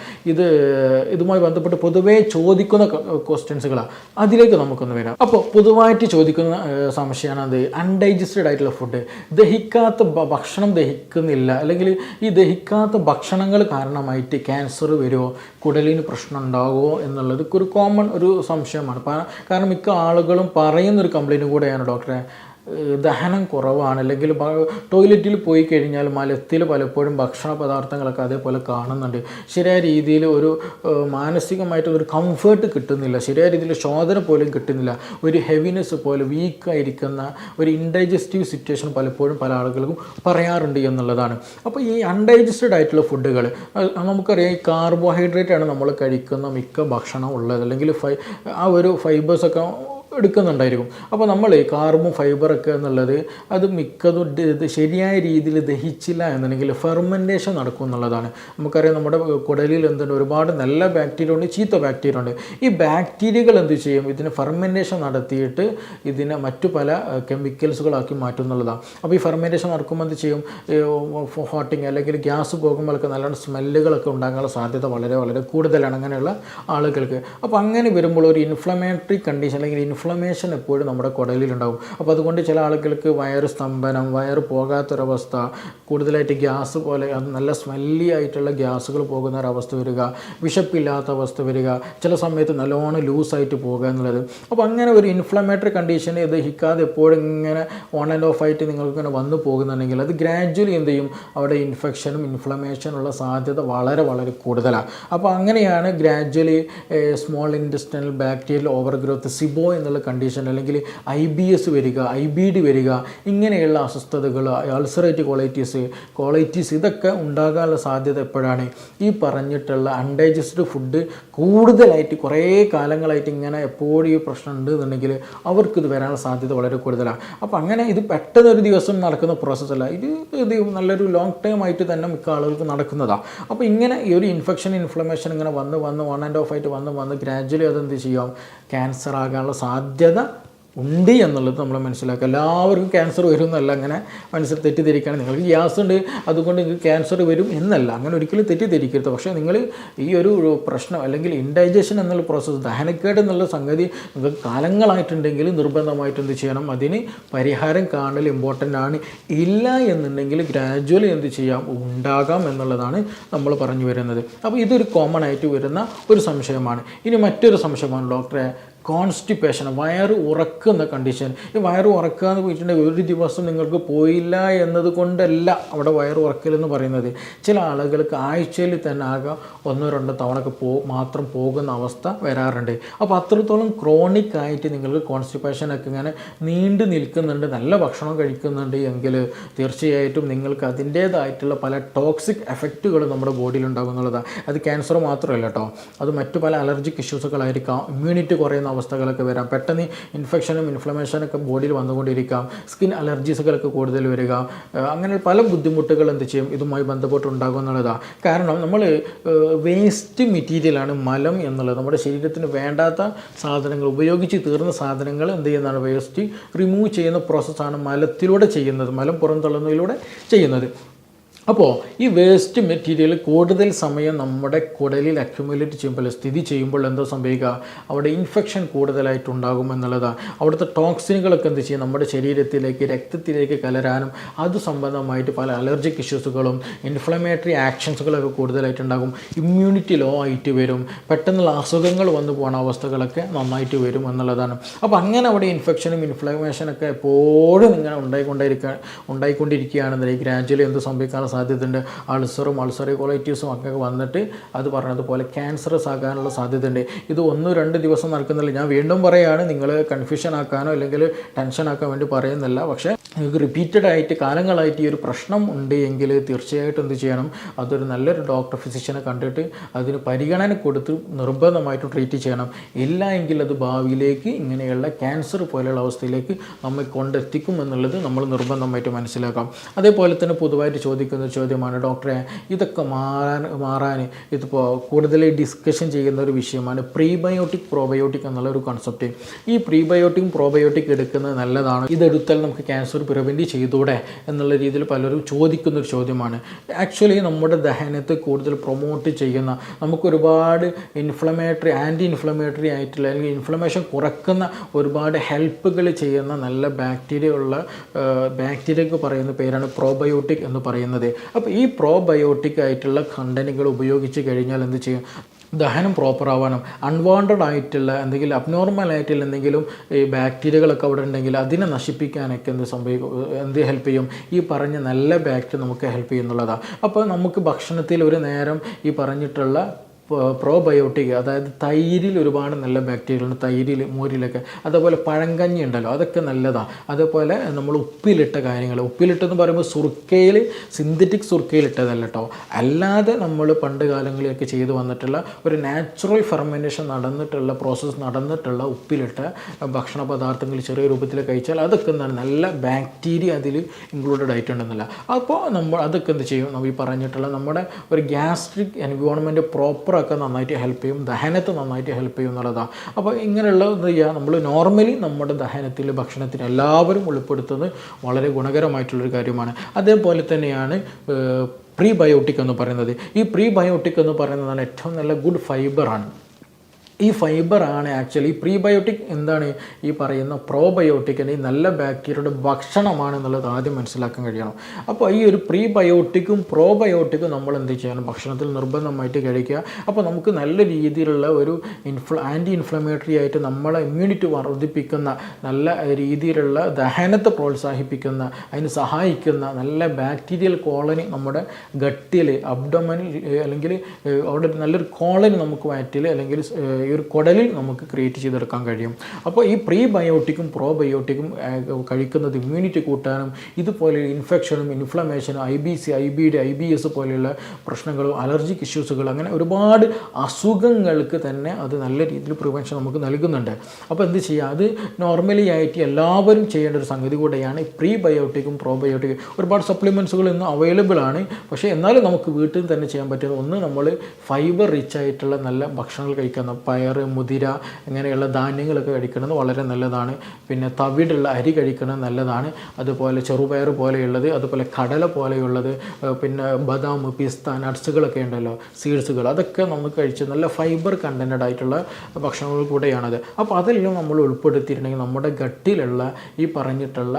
ഇതുമായി ബന്ധപ്പെട്ട് പൊതുവേ ചോദിക്കുന്ന ക്വസ്റ്റ്യൻസുകളാണ്, അതിലേക്ക് നമുക്കൊന്ന് വരാം. അപ്പോൾ പൊതുവായിട്ട് ചോദിക്കുന്ന സംശയമാണ് അത് അൺഡൈജസ്റ്റഡ് ആയിട്ടുള്ള ഫുഡ്, ദഹിക്കാത്ത ഭക്ഷണം ദഹിക്കുന്നില്ല, അല്ലെങ്കിൽ ഈ ദഹിക്കാത്ത ഭക്ഷണങ്ങൾ കാരണമായിട്ട് ക്യാൻസർ വരുമോ, കുടലിന് പ്രശ്നം ഉണ്ടാകുമോ എന്നുള്ളത് ഒരു കോമൺ ഒരു സംശയമാണ്. കാരണം മിക്ക ആളുകളും പറയുന്നൊരു കംപ്ലയിൻറ്റ് കൂടെയാണ്, ഡോക്ടറെ ദഹനം കുറവാണ്, അല്ലെങ്കിൽ ടോയ്ലറ്റിൽ പോയി കഴിഞ്ഞാൽ മലത്തിൽ പലപ്പോഴും ഭക്ഷണ പദാർത്ഥങ്ങളൊക്കെ അതേപോലെ കാണുന്നുണ്ട്, ശരിയായ രീതിയിൽ ഒരു മാനസികമായിട്ട് ഒരു കംഫേർട്ട് കിട്ടുന്നില്ല, ശരിയായ രീതിയിൽ ശോധന പോലും കിട്ടുന്നില്ല, ഒരു ഹെവിനെസ് പോലെ വീക്കായിരിക്കുന്ന ഒരു ഇൻഡൈജസ്റ്റീവ് സിറ്റുവേഷൻ പലപ്പോഴും പല ആളുകൾക്കും പറയാറുണ്ട് എന്നുള്ളതാണ്. അപ്പോൾ ഈ അൺഡൈജസ്റ്റഡ് ആയിട്ടുള്ള ഫുഡുകൾ നമുക്കറിയാം, ഈ കാർബോഹൈഡ്രേറ്റ് ആണ് നമ്മൾ കഴിക്കുന്ന മിക്ക ഭക്ഷണം ഉള്ളത്, അല്ലെങ്കിൽ ആ ഒരു ഫൈബേഴ്സൊക്കെ എടുക്കുന്നുണ്ടായിരിക്കും. അപ്പോൾ നമ്മൾ ഈ കാർബും ഫൈബറൊക്കെ എന്നുള്ളത് അത് മിക്കതും ശരിയായ രീതിയിൽ ദഹിച്ചില്ല എന്നുണ്ടെങ്കിൽ ഫെർമെൻറ്റേഷൻ നടക്കും എന്നുള്ളതാണ്. നമുക്കറിയാം, നമ്മുടെ കുടലിൽ എന്തുണ്ട്, ഒരുപാട് നല്ല ബാക്ടീരിയ ഉണ്ട്, ചീത്ത ബാക്ടീരിയ ഉണ്ട്. ഈ ബാക്ടീരിയകൾ എന്ത് ചെയ്യും, ഇതിന് ഫെർമെൻറ്റേഷൻ നടത്തിയിട്ട് ഇതിനെ മറ്റു പല കെമിക്കൽസുകളാക്കി മാറ്റും എന്നുള്ളതാണ്. അപ്പോൾ ഈ ഫെർമെൻറ്റേഷൻ നടക്കുമ്പോൾ എന്ത് ചെയ്യും, ഹോട്ടിങ് അല്ലെങ്കിൽ ഗ്യാസ് പോകുമ്പോഴൊക്കെ നല്ലോണം സ്മെല്ലുകളൊക്കെ ഉണ്ടാകാനുള്ള സാധ്യത വളരെ വളരെ കൂടുതലാണ് അങ്ങനെയുള്ള ആളുകൾക്ക്. അപ്പോൾ അങ്ങനെ വരുമ്പോൾ ഒരു ഇൻഫ്ലമേറ്ററി കണ്ടീഷൻ അല്ലെങ്കിൽ ഇൻഫ്ലമേഷൻ എപ്പോഴും നമ്മുടെ കുടലിലുണ്ടാകും. അപ്പോൾ അതുകൊണ്ട് ചില ആളുകൾക്ക് വയറ് സ്തംഭനം, വയറ് പോകാത്തൊരവസ്ഥ, കൂടുതലായിട്ട് ഗ്യാസ് പോലെ നല്ല സ്മെല്ലി ആയിട്ടുള്ള ഗ്യാസുകൾ പോകുന്ന ഒരവസ്ഥ വരിക, വിശപ്പില്ലാത്ത അവസ്ഥ വരിക, ചില സമയത്ത് നല്ലോണം ലൂസായിട്ട് പോകുക എന്നുള്ളത്. അപ്പോൾ അങ്ങനെ ഒരു ഇൻഫ്ലമേറ്ററി കണ്ടീഷന് ദഹിക്കാതെ എപ്പോഴും ഇങ്ങനെ ഓൺ ആൻഡ് ഓഫ് ആയിട്ട് നിങ്ങൾക്കിങ്ങനെ വന്നു പോകുന്നുണ്ടെങ്കിൽ അത് ഗ്രാജ്വലി എന്ത് ചെയ്യും, അവിടെ ഇൻഫെക്ഷനും ഇൻഫ്ലമേഷനുള്ള സാധ്യത വളരെ വളരെ കൂടുതലാണ്. അപ്പോൾ അങ്ങനെയാണ് gradually small intestinal bacterial overgrowth, SIBO എന്നുള്ള കണ്ടീഷൻ, അല്ലെങ്കിൽ IBS വരിക, IBD വരിക, ഇങ്ങനെയുള്ള അസ്വസ്ഥതകൾ, അൾസറേറ്റീവ് കോളൈറ്റിസ് ഇതൊക്കെ ഉണ്ടാകാനുള്ള സാധ്യത എപ്പോഴാണ്, ഈ പറഞ്ഞിട്ടുള്ള അൺഡൈജസ്റ്റഡ് ഫുഡ് കൂടുതലായിട്ട് കുറേ കാലങ്ങളായിട്ട് ഇങ്ങനെ എപ്പോഴും ഈ പ്രശ്നം ഉണ്ട് എന്നുണ്ടെങ്കിൽ അവർക്കിത് വരാനുള്ള സാധ്യത വളരെ കൂടുതലാണ്. അപ്പോൾ അങ്ങനെ ഇത് പെട്ടെന്നൊരു ദിവസം നടക്കുന്ന പ്രോസസ്സല്ല, ഇത് നല്ലൊരു ലോങ് ടൈം ആയിട്ട് തന്നെ മിക്ക ആളുകൾക്ക് നടക്കുന്നതാണ്. അപ്പോൾ ഇങ്ങനെ ഈ ഒരു ഇൻഫ്ലമേഷൻ ഇങ്ങനെ വന്ന് ഓൺ ആൻഡ് ഓഫ് ആയിട്ട് വന്ന് ഗ്രാജ്വലി അതെന്ത് ചെയ്യാം, ക്യാൻസർ ആകാനുള്ള സാധ്യത ഉണ്ട് എന്നുള്ളത് നമ്മൾ മനസ്സിലാക്കുക. എല്ലാവർക്കും ക്യാൻസർ വരും എന്നല്ല അങ്ങനെ മനസ്സിൽ തെറ്റിദ്ധരിക്കുകയാണ്. നിങ്ങൾക്ക് ഗ്യാസ് ഉണ്ട് അതുകൊണ്ട് നിങ്ങൾക്ക് ക്യാൻസർ വരും എന്നല്ല, അങ്ങനെ ഒരിക്കലും തെറ്റിദ്ധരിക്കരുത്. പക്ഷേ നിങ്ങൾ ഈ ഒരു പ്രശ്നം അല്ലെങ്കിൽ ഇൻഡൈജഷൻ എന്നുള്ള പ്രോസസ്സ്, ദഹനക്കേട് എന്നുള്ള സംഗതി നിങ്ങൾക്ക് കാലങ്ങളായിട്ടുണ്ടെങ്കിൽ നിർബന്ധമായിട്ട് എന്ത് ചെയ്യണം, അതിന് പരിഹാരം കാണൽ ഇമ്പോർട്ടൻ്റ് ആണ്. ഇല്ല എന്നുണ്ടെങ്കിൽ ഗ്രാജ്വലി എന്ത് ചെയ്യാം, ഉണ്ടാകാം എന്നുള്ളതാണ് നമ്മൾ പറഞ്ഞു വരുന്നത്. അപ്പോൾ ഇതൊരു കോമൺ ആയിട്ട് വരുന്ന ഒരു സംശയമാണ്. ഇനി മറ്റൊരു സംശയമാണ്, ഡോക്ടറെ കോൺസ്റ്റിപ്പേഷൻ, വയറ് ഉറക്കുന്ന കണ്ടീഷൻ. ഈ വയറ് ഉറക്കുക എന്ന് പോയിട്ടുണ്ടെങ്കിൽ ഒരു ദിവസം നിങ്ങൾക്ക് പോയില്ല എന്നത് കൊണ്ടല്ല അവിടെ വയറ് ഉറക്കലെന്ന് പറയുന്നത്. ചില ആളുകൾക്ക് ആഴ്ചയിൽ തന്നെ ആകെ 1-2 തവണയൊക്കെ മാത്രം പോകുന്ന അവസ്ഥ വരാറുണ്ട്. അപ്പോൾ അത്രത്തോളം ക്രോണിക് ആയിട്ട് നിങ്ങൾക്ക് കോൺസ്റ്റിപ്പേഷനൊക്കെ ഇങ്ങനെ നീണ്ടു നിൽക്കുന്നുണ്ട്, നല്ല ഭക്ഷണം കഴിക്കുന്നുണ്ട് എങ്കിൽ തീർച്ചയായിട്ടും നിങ്ങൾക്ക് അതിൻ്റേതായിട്ടുള്ള പല ടോക്സിക് എഫക്റ്റുകൾ നമ്മുടെ ബോഡിയിൽ ഉണ്ടാകും എന്നുള്ളതാണ്. അത് ക്യാൻസർ മാത്രമല്ല കേട്ടോ, അത് മറ്റു പല അലർജിക് ഇഷ്യൂസുകളായിരിക്കാം, ഇമ്മ്യൂണിറ്റി കുറയുന്ന അവസ്ഥകളൊക്കെ വരാം, പെട്ടെന്ന് ഇൻഫെക്ഷനും ഇൻഫ്ലമേഷനൊക്കെ ബോഡിയിൽ വന്നുകൊണ്ടിരിക്കാം, സ്കിൻ അലർജീസുകളൊക്കെ കൂടുതൽ വരിക, അങ്ങനെ പല ബുദ്ധിമുട്ടുകൾ എന്ത് ചെയ്യും ഇതുമായി ബന്ധപ്പെട്ടുണ്ടാകും എന്നുള്ളതാണ്. കാരണം നമ്മൾ വേസ്റ്റ് മെറ്റീരിയലാണ് മലം എന്നുള്ളത്. നമ്മുടെ ശരീരത്തിന് വേണ്ടാത്ത സാധനങ്ങൾ, ഉപയോഗിച്ച് തീർന്ന സാധനങ്ങൾ എന്ത് ചെയ്യുന്നതാണ്, വേസ്റ്റ് റിമൂവ് ചെയ്യുന്ന പ്രോസസ്സാണ് മലത്തിലൂടെ ചെയ്യുന്നത്, മലം പുറന്തള്ളുന്നതിലൂടെ ചെയ്യുന്നത്. അപ്പോൾ ഈ വേസ്റ്റ് മെറ്റീരിയൽ കൂടുതൽ സമയം നമ്മുടെ കുടലിൽ അക്യുമുലേറ്റ് ചെയ്യുമ്പോൾ സ്ഥിതി ചെയ്യുമ്പോൾ എന്തോ സംഭവിക്കുക, അവിടെ ഇൻഫെക്ഷൻ കൂടുതലായിട്ടുണ്ടാകും എന്നുള്ളതാണ്. അവിടുത്തെ ടോക്സിനുകളൊക്കെ എന്ത് ചെയ്യും, നമ്മുടെ ശരീരത്തിലേക്ക് രക്തത്തിലേക്ക് കലരാനും അത് സംബന്ധമായിട്ട് പല അലർജിക് ഇഷ്യൂസുകളും ഇൻഫ്ലമേറ്ററി ആക്ഷൻസുകളൊക്കെ കൂടുതലായിട്ടുണ്ടാകും. ഇമ്മ്യൂണിറ്റി ലോ ആയിട്ട് വരും, പെട്ടെന്നുള്ള അസുഖങ്ങൾ വന്നു പോകുന്ന അവസ്ഥകളൊക്കെ നന്നായിട്ട് വരും എന്നുള്ളതാണ്. അപ്പോൾ അങ്ങനെ അവിടെ ഇൻഫെക്ഷനും ഇൻഫ്ലമേഷനൊക്കെ എപ്പോഴും ഇങ്ങനെ ഉണ്ടായിക്കൊണ്ടിരിക്കുകയാണെന്നുണ്ടെങ്കിൽ ഗ്രാജുവലി എന്ത് സംഭവിക്കാൻ സാധ്യതയുണ്ട്, അൾസറി കൊളൈറ്റീസും ഒക്കെ വന്നിട്ട് അത് പറഞ്ഞതുപോലെ ക്യാൻസറസ് ആകാനുള്ള സാധ്യതയുണ്ട്. ഇത് 1-2 ദിവസം നടക്കുന്നില്ല. ഞാൻ വീണ്ടും പറയുകയാണ്, നിങ്ങൾ കൺഫ്യൂഷൻ ആക്കാനോ അല്ലെങ്കിൽ ടെൻഷൻ ആക്കാൻ വേണ്ടി പറയുന്നില്ല. പക്ഷേ നിങ്ങൾക്ക് റിപ്പീറ്റഡ് ആയിട്ട് കാലങ്ങളായിട്ട് ഈ ഒരു പ്രശ്നം ഉണ്ട് എങ്കിൽ തീർച്ചയായിട്ടും എന്ത് ചെയ്യണം, അതൊരു നല്ലൊരു ഡോക്ടർ ഫിസിഷ്യനെ കണ്ടിട്ട് അതിന് പരിഗണന കൊടുത്ത് നിർബന്ധമായിട്ടും ട്രീറ്റ് ചെയ്യണം. ഇല്ല എങ്കിൽ അത് ഭാവിയിലേക്ക് ഇങ്ങനെയുള്ള ക്യാൻസർ പോലെയുള്ള അവസ്ഥയിലേക്ക് നമ്മെ കൊണ്ടെത്തിക്കും എന്നുള്ളത് നമ്മൾ നിർബന്ധമായിട്ട് മനസ്സിലാക്കാം. അതേപോലെ തന്നെ പൊതുവായിട്ട് ചോദിക്കുന്ന ചോദ്യമാണ്, ഡോക്ടറെ ഇതൊക്കെ മാറാൻ ഇതിപ്പോൾ കൂടുതൽ ഡിസ്കഷൻ ചെയ്യുന്ന ഒരു വിഷയമാണ് പ്രീബയോട്ടിക് പ്രോബയോട്ടിക് എന്നുള്ള ഒരു കോൺസെപ്റ്റ്. ഈ പ്രീബയോട്ടിക് പ്രോബയോട്ടിക് എടുക്കുന്നത് നല്ലതാണ്, ഇതെടുത്താൽ നമുക്ക് ക്യാൻസർ പ്രിവെൻറ്റ് ചെയ്തൂടെ എന്നുള്ള രീതിയിൽ പലരും ചോദിക്കുന്നൊരു ചോദ്യമാണ്. ആക്ച്വലി നമ്മുടെ ദഹനത്തെ കൂടുതൽ പ്രൊമോട്ട് ചെയ്യുന്ന, നമുക്കൊരുപാട് ആൻറ്റി ഇൻഫ്ലമേറ്ററി ആയിട്ടുള്ള അല്ലെങ്കിൽ ഇൻഫ്ലമേഷൻ കുറക്കുന്ന ഒരുപാട് ഹെൽപ്പുകൾ ചെയ്യുന്ന നല്ല ബാക്ടീരിയക്ക് പറയുന്ന പേരാണ് പ്രോബയോട്ടിക് എന്ന് പറയുന്നത്. അപ്പോൾ ഈ പ്രോബയോട്ടിക് ആയിട്ടുള്ള കണ്ടന്റുകൾ ഉപയോഗിച്ച് കഴിഞ്ഞാൽ എന്ത് ചെയ്യും, ദഹനം പ്രോപ്പർ ആവാനും അൺവാണ്ടഡ് ആയിട്ടുള്ള എന്തെങ്കിലും അബ്നോർമൽ ആയിട്ടുള്ള എന്തെങ്കിലും ഈ ബാക്ടീരിയകളൊക്കെ അവിടെ ഉണ്ടെങ്കിൽ അതിനെ നശിപ്പിക്കാനൊക്കെ എന്ത് ഹെൽപ്പ് ചെയ്യും, ഈ പറഞ്ഞ നല്ല ബാക്ടീരിയ നമുക്ക് ഹെൽപ്പ് ചെയ്യുന്നുള്ളതാണ്. അപ്പോൾ നമുക്ക് ഭക്ഷണത്തിൽ ഒരു നേരം ഈ പറഞ്ഞിട്ടുള്ള പ്രോബയോട്ടിക്, അതായത് തൈരിൽ ഒരുപാട് നല്ല ബാക്ടീരിയകളുണ്ട്, തൈരിൽ മോരിലൊക്കെ. അതേപോലെ പഴങ്കഞ്ഞി ഉണ്ടല്ലോ, അതൊക്കെ നല്ലതാണ്. അതേപോലെ നമ്മൾ ഉപ്പിലിട്ട കാര്യങ്ങൾ, ഉപ്പിലിട്ടെന്ന് പറയുമ്പോൾ സുർക്കയിൽ, സിന്തറ്റിക് സുർക്കയിലിട്ടതല്ല കേട്ടോ, അല്ലാതെ നമ്മൾ പണ്ട് കാലങ്ങളിലൊക്കെ ചെയ്തു വന്നിട്ടുള്ള ഒരു നാച്ചുറൽ ഫെർമെൻറ്റേഷൻ നടന്നിട്ടുള്ള പ്രോസസ്സ് നടന്നിട്ടുള്ള ഉപ്പിലിട്ട ഭക്ഷണ പദാർത്ഥങ്ങൾ ചെറിയ രൂപത്തിൽ കഴിച്ചാൽ അതൊക്കെ എന്താണ്, നല്ല ബാക്ടീരിയ അതിൽ ഇൻക്ലൂഡഡ് ആയിട്ടുണ്ടെന്നില്ല. അപ്പോൾ നമ്മൾ അതൊക്കെ എന്ത് ചെയ്യും, നമ്മൾ ഈ പറഞ്ഞിട്ടുള്ള നമ്മുടെ ഒരു ഗ്യാസ്ട്രിക് എൻവയോൺമെൻറ്റ് പ്രോപ്പർ ഒക്കെ നന്നായിട്ട് ഹെൽപ്പ് ചെയ്യും, ദഹനത്തെ നന്നായിട്ട് ഹെൽപ്പ് ചെയ്യും എന്നുള്ളതാണ്. അപ്പോൾ ഇങ്ങനെയുള്ള എന്ത് ചെയ്യുക, നമ്മൾ നോർമലി നമ്മുടെ ദഹനത്തിൽ ഭക്ഷണത്തിന് എല്ലാവരും ഉൾപ്പെടുത്തുന്നത് വളരെ ഗുണകരമായിട്ടുള്ളൊരു കാര്യമാണ്. അതേപോലെ തന്നെയാണ് പ്രീബയോട്ടിക് എന്ന് പറയുന്നത്. ഈ പ്രീബയോട്ടിക് എന്ന് പറയുന്നതാണ് ഏറ്റവും നല്ല ഗുഡ് ഫൈബറാണ്. ഈ ഫൈബറാണ് ആക്ച്വലി പ്രീബയോട്ടിക് എന്താണ് ഈ പറയുന്ന പ്രോബയോട്ടിക്കിന് ഈ നല്ല ബാക്ടീരിയയുടെ ഭക്ഷണമാണെന്നുള്ളത് ആദ്യം മനസ്സിലാക്കാൻ കഴിയണം. അപ്പോൾ ഈ ഒരു പ്രീബയോട്ടിക്കും പ്രോബയോട്ടിക്കും നമ്മൾ എന്ത് ചെയ്യണം, ഭക്ഷണത്തിൽ നിർബന്ധമായിട്ട് കഴിക്കുക. അപ്പോൾ നമുക്ക് നല്ല രീതിയിലുള്ള ഒരു ആൻറ്റി ഇൻഫ്ലമേറ്ററി ആയിട്ട് നമ്മളെ ഇമ്മ്യൂണിറ്റി വർദ്ധിപ്പിക്കുന്ന, നല്ല രീതിയിലുള്ള ദഹനത്തെ പ്രോത്സാഹിപ്പിക്കുന്ന, അതിന് സഹായിക്കുന്ന നല്ല ബാക്ടീരിയൽ കോളനി നമ്മുടെ ഗട്ടിൽ, അബ്ഡോമനിൽ അല്ലെങ്കിൽ അവിടെ നല്ലൊരു കോളനി നമുക്ക് വയറ്റിൽ അല്ലെങ്കിൽ ഈ ഒരു കുടലിൽ നമുക്ക് ക്രിയേറ്റ് ചെയ്തെടുക്കാൻ കഴിയും. അപ്പോൾ ഈ പ്രീബയോട്ടിക്കും പ്രോബയോട്ടിക്കും കഴിക്കുന്നത് ഇമ്മ്യൂണിറ്റി കൂട്ടാനും ഇതുപോലെ ഇൻഫെക്ഷനും ഇൻഫ്ലമേഷനും IBD IBS പോലെയുള്ള പ്രശ്നങ്ങളും അലർജിക് ഇഷ്യൂസുകൾ അങ്ങനെ ഒരുപാട് അസുഖങ്ങൾക്ക് തന്നെ അത് നല്ല രീതിയിൽ പ്രിവെൻഷൻ നമുക്ക് നൽകുന്നുണ്ട്. അപ്പോൾ എന്ത് ചെയ്യുക, അത് നോർമലി ആയിട്ട് എല്ലാവരും ചെയ്യേണ്ട ഒരു സംഗതി കൂടെയാണ് ഈ പ്രീബയോട്ടിക്കും പ്രോബയോട്ടിക്കും. ഒരുപാട് സപ്ലിമെൻറ്റ്സുകൾ ഇന്ന് അവൈലബിൾ ആണ്, പക്ഷേ എന്നാലും നമുക്ക് വീട്ടിൽ തന്നെ ചെയ്യാൻ പറ്റുന്ന ഒന്ന്, നമ്മൾ ഫൈബർ റിച്ച് ആയിട്ടുള്ള നല്ല ഭക്ഷണങ്ങൾ കഴിക്കുന്ന പയർ, മുതിര ഇങ്ങനെയുള്ള ധാന്യങ്ങളൊക്കെ കഴിക്കുന്നത് വളരെ നല്ലതാണ്. പിന്നെ തവിടുള്ള അരി കഴിക്കുന്നത് നല്ലതാണ്. അതുപോലെ ചെറുപയർ പോലെയുള്ളത്, അതുപോലെ കടല പോലെയുള്ളത്, പിന്നെ ബദാം, പിസ്ത, നട്ട്സുകളൊക്കെ ഉണ്ടല്ലോ, സീഡ്സുകൾ, അതൊക്കെ നമുക്ക് കഴിച്ച് നല്ല ഫൈബർ കണ്ടൻറ്റഡ് ആയിട്ടുള്ള ഭക്ഷണങ്ങൾ കൂടെയാണത്. അപ്പോൾ അതെല്ലാം നമ്മൾ ഉൾപ്പെടുത്തിയിട്ടുണ്ടെങ്കിൽ നമ്മുടെ ഗട്ടിലുള്ള ഈ പറഞ്ഞിട്ടുള്ള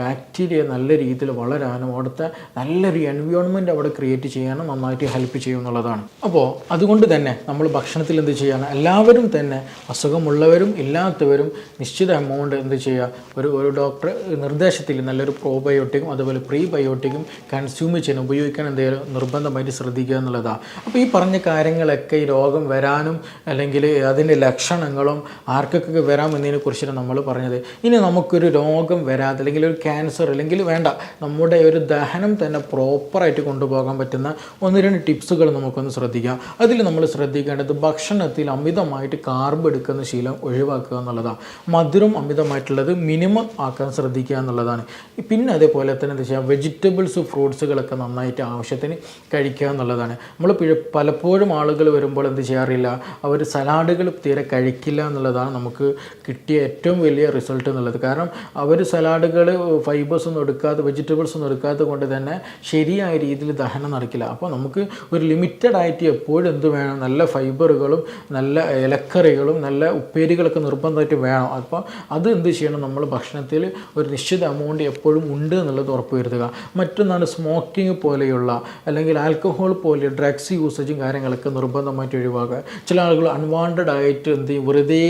ബാക്ടീരിയ നല്ല രീതിയിൽ വളരാനും അവിടുത്തെ നല്ലൊരു എൻവയോൺമെൻറ്റ് അവിടെ ക്രിയേറ്റ് ചെയ്യാനും നന്നായിട്ട് ഹെൽപ്പ് ചെയ്യും എന്നുള്ളതാണ്. അപ്പോൾ അതുകൊണ്ട് തന്നെ നമ്മൾ ഭക്ഷണത്തിൽ എന്ത് ചെയ്യണം, എല്ലാവരും തന്നെ അസുഖമുള്ളവരും ഇല്ലാത്തവരും നിശ്ചിത എമൗണ്ട് എന്ത് ചെയ്യുക, ഒരു ഡോക്ടർ നിർദ്ദേശത്തിൽ നല്ലൊരു പ്രോബയോട്ടിക്കും അതുപോലെ പ്രീബയോട്ടിക്കും കൺസ്യൂം ചെയ്യാൻ ഉപയോഗിക്കാൻ എന്തെങ്കിലും നിർബന്ധമായിട്ട് ശ്രദ്ധിക്കുക എന്നുള്ളതാണ്. അപ്പോൾ ഈ പറഞ്ഞ കാര്യങ്ങളൊക്കെ ഈ രോഗം വരാനും അല്ലെങ്കിൽ അതിൻ്റെ ലക്ഷണങ്ങളും ആർക്കൊക്കെ വരാമെന്നതിനെ കുറിച്ചാണ് നമ്മൾ പറഞ്ഞത്. ഇനി നമുക്കൊരു രോഗം വരാതെ അല്ലെങ്കിൽ ഒരു ക്യാൻസർ അല്ലെങ്കിൽ വേണ്ട, നമ്മുടെ ഒരു ദഹനം തന്നെ പ്രോപ്പറായിട്ട് കൊണ്ടുപോകാൻ പറ്റുന്ന 1-2 ടിപ്സുകൾ നമുക്കൊന്ന് ശ്രദ്ധിക്കാം. അതിൽ നമ്മൾ ശ്രദ്ധിക്കേണ്ടത് ഭക്ഷണത്തിൽ അമിതമായിട്ട് കാർബ് എടുക്കുന്ന ശീലം ഒഴിവാക്കുക എന്നുള്ളതാണ്. മധുരം അമിതമായിട്ടുള്ളത് മിനിമം ആക്കാൻ ശ്രദ്ധിക്കുക എന്നുള്ളതാണ്. പിന്നെ അതേപോലെ തന്നെ എന്താ ചെയ്യുക, വെജിറ്റബിൾസ് ഫ്രൂട്ട്സുകളൊക്കെ നന്നായിട്ട് ആവശ്യത്തിന് കഴിക്കുക എന്നുള്ളതാണ്. നമ്മൾ പലപ്പോഴും ആളുകൾ വരുമ്പോൾ എന്ത് ചെയ്യാറില്ല, അവർ സലാഡുകൾ തീരെ കഴിക്കില്ല എന്നുള്ളതാണ് നമുക്ക് കിട്ടിയ ഏറ്റവും വലിയ റിസൾട്ട് എന്നുള്ളത്. കാരണം അവർ സലാഡുകൾ ഫൈബേഴ്സ് ഒന്നും എടുക്കാതെ, വെജിറ്റബിൾസ് ഒന്നും എടുക്കാത്തത് കൊണ്ട് തന്നെ ശരിയായ രീതിയിൽ ദഹനം നടക്കില്ല. അപ്പോൾ നമുക്ക് ഒരു ലിമിറ്റഡ് ആയിട്ട് എപ്പോഴും എന്ത് വേണം, നല്ല ഫൈബറുകളും നല്ല ഇലക്കറികളും നല്ല ഉപ്പേരികളൊക്കെ നിർബന്ധമായിട്ട് വേണം. അപ്പോൾ അത് എന്ത് ചെയ്യണം, നമ്മൾ ഭക്ഷണത്തിൽ ഒരു നിശ്ചിത എമൗണ്ട് എപ്പോഴും ഉണ്ട് എന്നുള്ളത് ഉറപ്പ് വരുത്തുക. മറ്റൊന്നാണ് സ്മോക്കിംഗ് പോലെയുള്ള അല്ലെങ്കിൽ ആൽക്കഹോൾ പോലെ ഡ്രഗ്സ് യൂസേജും കാര്യങ്ങളൊക്കെ നിർബന്ധമായിട്ട് ഒഴിവാക്കുക. ചില ആളുകൾ അൺവാണ്ടഡ് ആയിട്ട് എന്ത് ചെയ്യും, വെറുതെ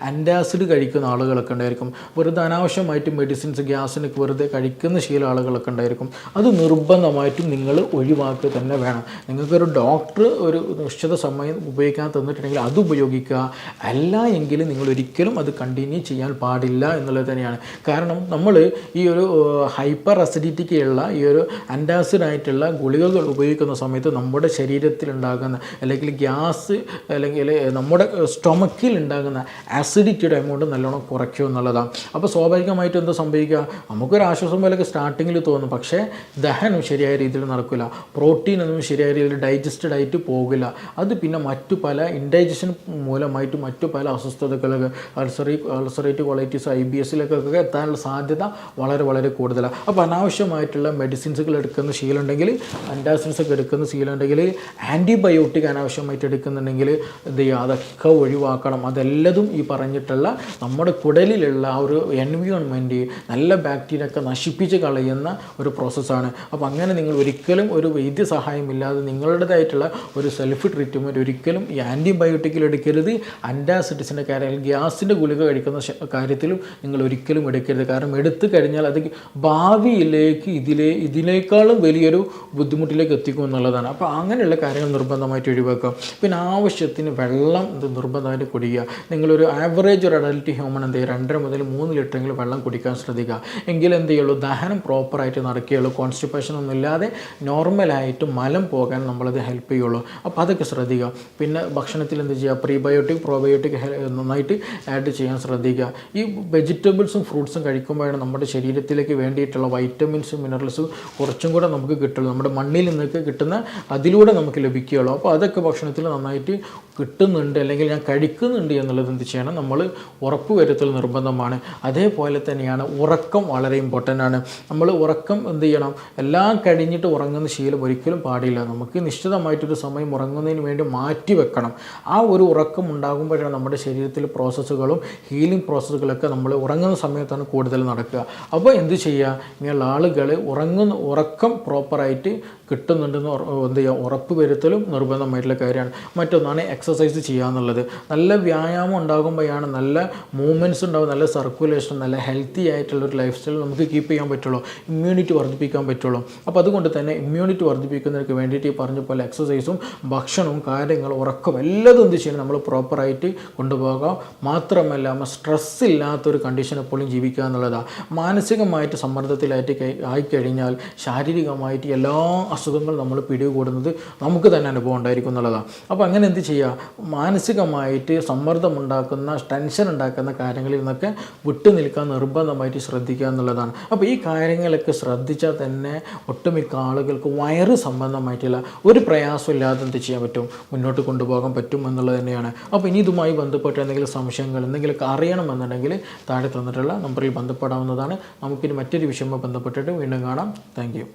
ആൻറ്റാസിഡ് കഴിക്കുന്ന ആളുകളൊക്കെ ഉണ്ടായിരിക്കും. വെറുതെ അനാവശ്യമായിട്ട് മെഡിസിൻസ് ഗ്യാസിനൊക്കെ വെറുതെ കഴിക്കുന്ന ശീല ആളുകളൊക്കെ ഉണ്ടായിരിക്കും. അത് നിർബന്ധമായിട്ടും നിങ്ങൾ ഒഴിവാക്കുക തന്നെ വേണം. നിങ്ങൾക്കൊരു ഡോക്ടർ ഒരു നിശ്ചിത സമയം ഉപയോഗിക്കാൻ തന്നിട്ടുണ്ടെങ്കിൽ അത് ഉപയോഗിക്കുക. അല്ല എങ്കിൽ നിങ്ങൾ ഒരിക്കലും അത് കണ്ടിന്യൂ ചെയ്യാൻ പാടില്ല എന്നുള്ളത് തന്നെയാണ്. കാരണം നമ്മൾ ഈ ഒരു ഹൈപ്പർ അസിഡിറ്റിക്കുള്ള ഈ ഒരു ആൻറ്റാസിഡ് ആയിട്ടുള്ള ഗുളികകൾ ഉപയോഗിക്കുന്ന സമയത്ത് നമ്മുടെ ശരീരത്തിലുണ്ടാകുന്ന അല്ലെങ്കിൽ ഗ്യാസ് അല്ലെങ്കിൽ നമ്മുടെ സ്റ്റൊമക്കിൽ ഉണ്ടാകുന്ന ആസിഡിറ്റിയുടെ എമൗണ്ട് നല്ലോണം കുറയ്ക്കും എന്നുള്ളതാണ്. അപ്പോൾ സ്വാഭാവികമായിട്ടും എന്താ സംഭവിക്കുക, നമുക്കൊരു ആശ്വാസം പോലെയൊക്കെ സ്റ്റാർട്ടിങ്ങിൽ തോന്നും, പക്ഷേ ദഹനം ശരിയായ രീതിയിൽ നടക്കില്ല. പ്രോട്ടീനൊന്നും ശരിയായ രീതിയിൽ ഡൈജസ്റ്റഡ് ആയിട്ട് പോകില്ല. അത് പിന്നെ മറ്റു പല ഇൻഡൈജഷൻ മൂലമായിട്ട് മറ്റു പല അസ്വസ്ഥതകളൊക്കെ അൾസറേറ്റീവ് കൊളൈറ്റിസ് IBSലൊക്കെ എത്താനുള്ള സാധ്യത വളരെ വളരെ കൂടുതലാണ്. അപ്പോൾ അനാവശ്യമായിട്ടുള്ള മെഡിസിൻസുകൾ എടുക്കുന്ന ശീലമുണ്ടെങ്കിൽ, ആൻറ്റാസിഡ്സ് ഒക്കെ എടുക്കുന്ന ശീലമുണ്ടെങ്കിൽ, ആൻറ്റിബയോട്ടിക് അനാവശ്യമായിട്ട് എടുക്കുന്നുണ്ടെങ്കിൽ എന്ത് ചെയ്യുക, അതൊക്കെ ഒഴിവാക്കണം. അതെല്ലതും ഈ പറഞ്ഞിട്ടുള്ള നമ്മുടെ കുടലിലുള്ള ആ ഒരു എൻവിയോൺമെൻറ്റ് നല്ല ബാക്ടീരിയ ഒക്കെ നശിപ്പിച്ച് കളയുന്ന ഒരു പ്രോസസ്സാണ്. അപ്പോൾ അങ്ങനെ നിങ്ങൾ ഒരിക്കലും ഒരു വൈദ്യസഹായമില്ലാതെ നിങ്ങളുടേതായിട്ടുള്ള ഒരു സെൽഫ് ട്രീറ്റ്മെൻറ്റ് ഒരിക്കലും ഈ ആൻറ്റിബയോട്ടിക്കിൽ എടുക്കരുത്. ആൻറ്റാസിഡിസിൻ്റെ കാര്യം, ഗ്യാസിൻ്റെ ഗുളിക കഴിക്കുന്ന കാര്യത്തിലും നിങ്ങൾ ഒരിക്കലും എടുക്കരുത്. കാരണം എടുത്തു കഴിഞ്ഞാൽ അത് ഭാവിയിലേക്ക് ഇതിനേക്കാളും വലിയൊരു ബുദ്ധിമുട്ടിലേക്ക് എത്തിക്കും എന്നുള്ളതാണ്. അപ്പോൾ അങ്ങനെയുള്ള കാര്യങ്ങൾ നിർബന്ധമായിട്ട് ഒഴിവാക്കുക. പിന്നെ ആവശ്യത്തിന് വെള്ളം നിർബന്ധമായിട്ട് കുടിക്കുക. നിങ്ങളൊരു ആവറേജ് ഒരു അഡൽറ്റ് ഹ്യൂമൻ എന്ത് ചെയ്യുക, 2.5 മുതൽ 3 ലിറ്ററെങ്കിലും വെള്ളം കുടിക്കാൻ ശ്രദ്ധിക്കുക. എങ്കിലും എന്ത് ചെയ്യുള്ളൂ, ദഹനം പ്രോപ്പറായിട്ട് നടക്കുകയുള്ളൂ. കോൺസ്റ്റിപ്പേഷൻ ഒന്നും ഇല്ലാതെ നോർമലായിട്ട് മലം പോകാൻ നമ്മളത് ഹെൽപ്പ് ചെയ്യുള്ളൂ. അപ്പോൾ അതൊക്കെ ശ്രദ്ധിക്കുക. പിന്നെ ഭക്ഷണത്തിൽ എന്ത് ചെയ്യുക, പ്രീബയോട്ടിക് പ്രോബയോട്ടിക് നന്നായിട്ട് ആഡ് ചെയ്യാൻ ശ്രദ്ധിക്കുക. ഈ വെജിറ്റബിൾസും ഫ്രൂട്ട്സും കഴിക്കുമ്പോഴാണ് നമ്മുടെ ശരീരത്തിലേക്ക് വേണ്ടിയിട്ടുള്ള വൈറ്റമിൻസും മിനറൽസും കുറച്ചും കൂടെ നമുക്ക് കിട്ടുള്ളൂ. നമ്മുടെ മണ്ണിൽ നിന്നൊക്കെ കിട്ടുന്ന അതിലൂടെ നമുക്ക് ലഭിക്കുകയുള്ളൂ. അപ്പോൾ അതൊക്കെ ഭക്ഷണത്തിൽ നന്നായിട്ട് കിട്ടുന്നുണ്ട് അല്ലെങ്കിൽ ഞാൻ കഴിക്കുന്നുണ്ട് എന്നുള്ളത് എന്ത് ചെയ്യണം, നമ്മൾ ഉറപ്പ് വരുത്തൽ നിർബന്ധമാണ്. അതേപോലെ തന്നെയാണ് ഉറക്കം വളരെ ഇമ്പോർട്ടൻ്റ് ആണ്. നമ്മൾ ഉറക്കം എന്ത് ചെയ്യണം, എല്ലാം കഴിഞ്ഞിട്ട് ഉറങ്ങുന്ന ശീലം ഒരിക്കലും പാടില്ല. നമുക്ക് നിശ്ചിതമായിട്ടൊരു സമയം ഉറങ്ങുന്നതിന് വേണ്ടി മാറ്റി വെക്കണം. ആ ഒരു ഉറക്കം ഉണ്ടാകുമ്പോഴാണ് നമ്മുടെ ശരീരത്തിൽ പ്രോസസ്സുകളും ഹീലിംഗ് പ്രോസസ്സുകളൊക്കെ നമ്മൾ ഉറങ്ങുന്ന സമയത്താണ് കൂടുതൽ നടക്കുക. അപ്പോൾ എന്ത് ചെയ്യുക, ഇങ്ങനെയുള്ള ആളുകൾ ഉറക്കം പ്രോപ്പറായിട്ട് കിട്ടുന്നുണ്ടെന്ന് എന്ത് ചെയ്യുക, ഉറപ്പ് വരുത്തലും നിർബന്ധമായിട്ടുള്ള കാര്യമാണ്. മറ്റൊന്നാണ് എക്സസൈസ് ചെയ്യുക എന്നുള്ളത്. നല്ല വ്യായാമം ഉണ്ടാകുമ്പോഴാണ് നല്ല മൂവ്മെൻറ്റ്സ് ഉണ്ടാവും, നല്ല സർക്കുലേഷൻ, നല്ല ഹെൽത്തി ആയിട്ടുള്ളൊരു ലൈഫ് സ്റ്റൈൽ നമുക്ക് കീപ്പ് ചെയ്യാൻ പറ്റുള്ളൂ, ഇമ്മ്യൂണിറ്റി വർദ്ധിപ്പിക്കാൻ പറ്റുള്ളൂ. അപ്പോൾ അതുകൊണ്ട് തന്നെ ഇമ്മ്യൂണിറ്റി വർദ്ധിപ്പിക്കുന്നതിന് വേണ്ടിയിട്ട് ഈ പറഞ്ഞ പോലെ എക്സസൈസും ഭക്ഷണവും കാര്യങ്ങളും ഉറക്കം എല്ലാതും എന്ത് ചെയ്യണം, നമ്മൾ പ്രോപ്പറായിട്ട് കൊണ്ടുപോകാം. മാത്രമല്ല സ്ട്രെസ് ഇല്ലാത്തൊരു കണ്ടീഷൻ എപ്പോഴും ജീവിക്കുക എന്നുള്ളതാണ്. മാനസികമായിട്ട് സമ്മർദ്ദത്തിലായിട്ട് ആയിക്കഴിഞ്ഞാൽ ശാരീരികമായിട്ട് എല്ലാ അസുഖങ്ങളും നമ്മൾ പിടികൂടുന്നത് നമുക്ക് തന്നെ അനുഭവം ഉണ്ടായിരിക്കും എന്നുള്ളതാണ്. അപ്പോൾ അങ്ങനെ എന്ത് ചെയ്യുക, മാനസികമായിട്ട് സമ്മർദ്ദം ഉണ്ടാക്കുന്ന, ടെൻഷൻ ഉണ്ടാക്കുന്ന കാര്യങ്ങളിൽ നിന്നൊക്കെ വിട്ടു നിൽക്കാൻ നിർബന്ധമായിട്ട് ശ്രദ്ധിക്കുക എന്നുള്ളതാണ്. അപ്പോൾ ഈ കാര്യങ്ങളൊക്കെ ശ്രദ്ധിച്ചാൽ തന്നെ ഒട്ടുമിക്ക ആളുകൾക്ക് വയറ് സംബന്ധമായിട്ടുള്ള ഒരു പ്രയാസമില്ലാതെ എന്ത് ചെയ്യാൻ പറ്റും, മുന്നോട്ട് കൊണ്ടുപോകാൻ പറ്റും എന്നുള്ളത് തന്നെയാണ്. അപ്പോൾ ഇനി ഇതുമായി ബന്ധപ്പെട്ട് എന്തെങ്കിലും സംശയങ്ങൾ എന്തെങ്കിലുമൊക്കെ അറിയണമെന്നുണ്ടെങ്കിൽ താഴെ തന്നിട്ടുള്ള നമ്പറിൽ ബന്ധപ്പെടാവുന്നതാണ്. നമുക്കിനി മറ്റൊരു വിഷയവുമായി ബന്ധപ്പെട്ടിട്ട് വീണ്ടും കാണാം. Thank you.